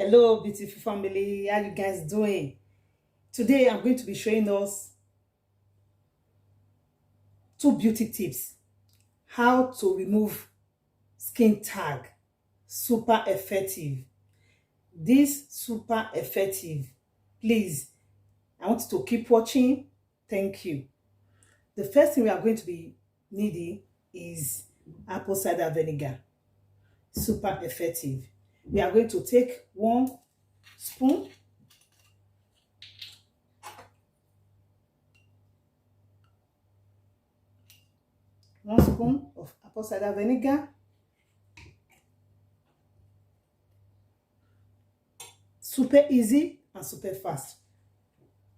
Hello, beautiful family. How you guys doing? Today, I'm going to be showing us two beauty tips. How to remove skin tag. Super effective. This super effective. Please, I want you to keep watching. Thank you. The first thing we are going to be needing is apple cider vinegar. Super effective. We are going to take 1 spoon. One spoon of apple cider vinegar. Super easy and super fast.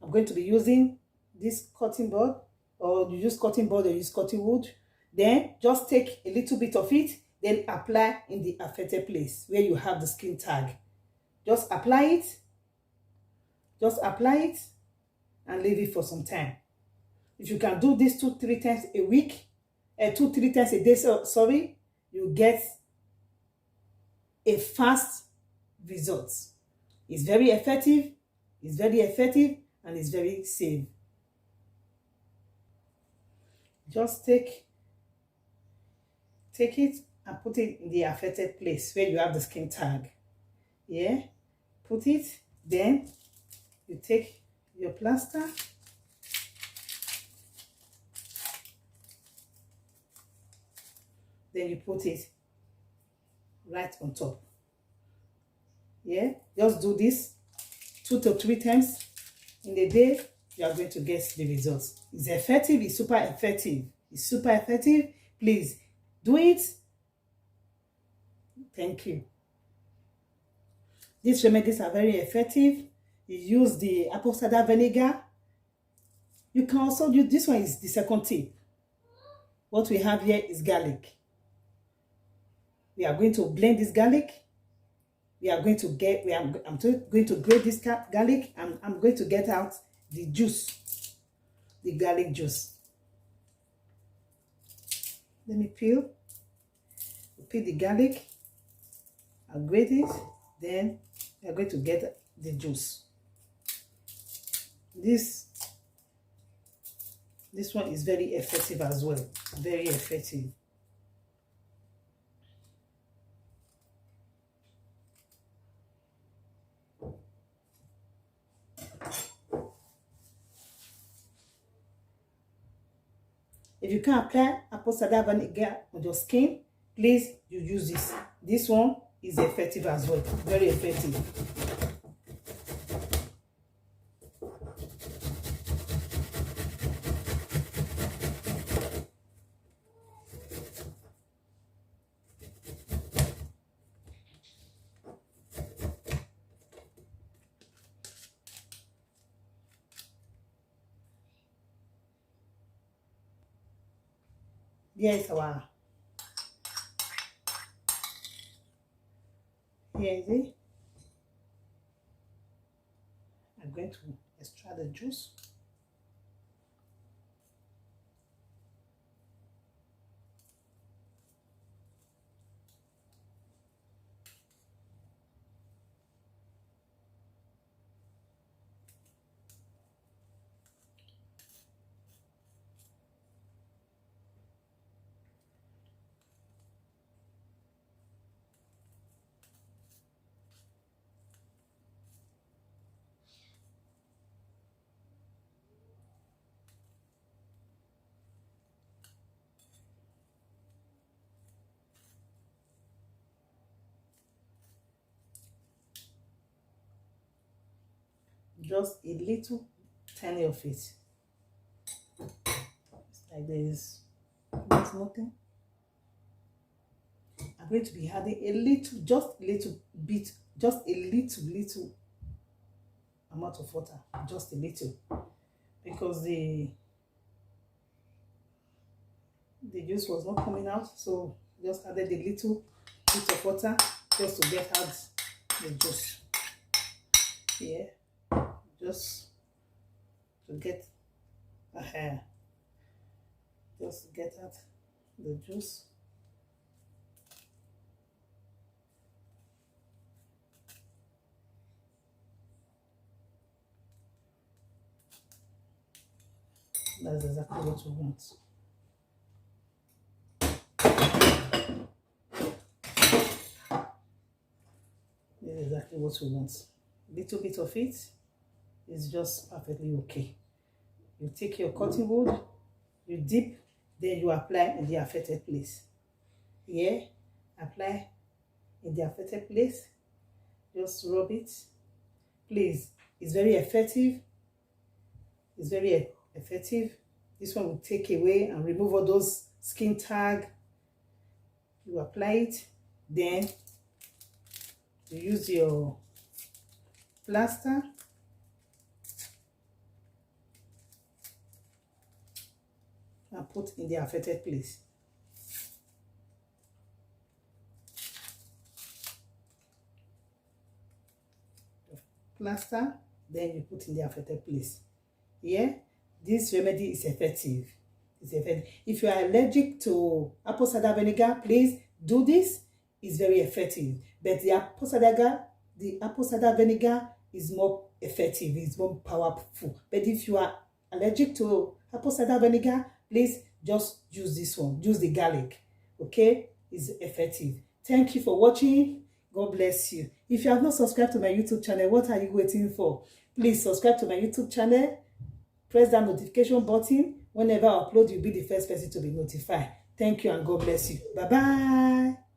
I'm going to be using this cutting board, or you use cutting board or use cutting wood. Then just take a little bit of it, then apply in the affected place where you have the skin tag. Just apply it. Just apply it and leave it for some time. If you can do this 2-3 times a week, 2-3 times a day, sorry, you get a fast result. It's very effective, and it's very safe. Just take it and put it in the affected place where you have the skin tag. Yeah, put it, then you take your plaster, then you put it right on top. Yeah, just do this 2-3 times in a day. You are going to get the results. It's effective. It's super effective. It's super effective. Please do it. Thank you. These remedies are very effective. You use the apple cider vinegar. You can also use, this one is the second tip. What we have here is garlic. We are going to blend this garlic. I'm going to grate this garlic, and I'm going to get out the juice, the garlic juice. Let me peel the garlic. I'll grate it, then we're going to get the juice. This one is very effective as well, very effective. If you can apply apple cider vinegar on your skin, please you use this. This one is effective as well, very effective. Here is it. I'm going to extract the juice. Just a little tiny of it. It's like this. That's nothing. I'm going to be adding a little, just a little bit, just a little amount of water, just a little, because the juice was not coming out, so just added a little bit of water just to get out the juice. Yeah, just to get a hair, just to get out the juice. That's exactly what we want. This is exactly what we want. A little bit of it is just perfectly okay. You take your cotton wool, you dip, then you apply in the affected place. Yeah, apply in the affected place. Just rub it. Please, it's very effective. It's very effective. This one will take away and remove all those skin tag. You apply it, then you use your plaster and put in the affected place. Plaster, then you put in the affected place. Yeah, this remedy is effective. It's effective. If you are allergic to apple cider vinegar, please do this. It's very effective. But the apple cider vinegar is more effective. It's more powerful. But if you are allergic to apple cider vinegar, please just use this one. Use the garlic. Okay, it's effective. Thank you for watching. God bless you. If you have not subscribed to my YouTube channel, what are you waiting for? Please subscribe to my YouTube channel. Press that notification button. Whenever I upload, you'll be the first person to be notified. Thank you and God bless you. Bye-bye.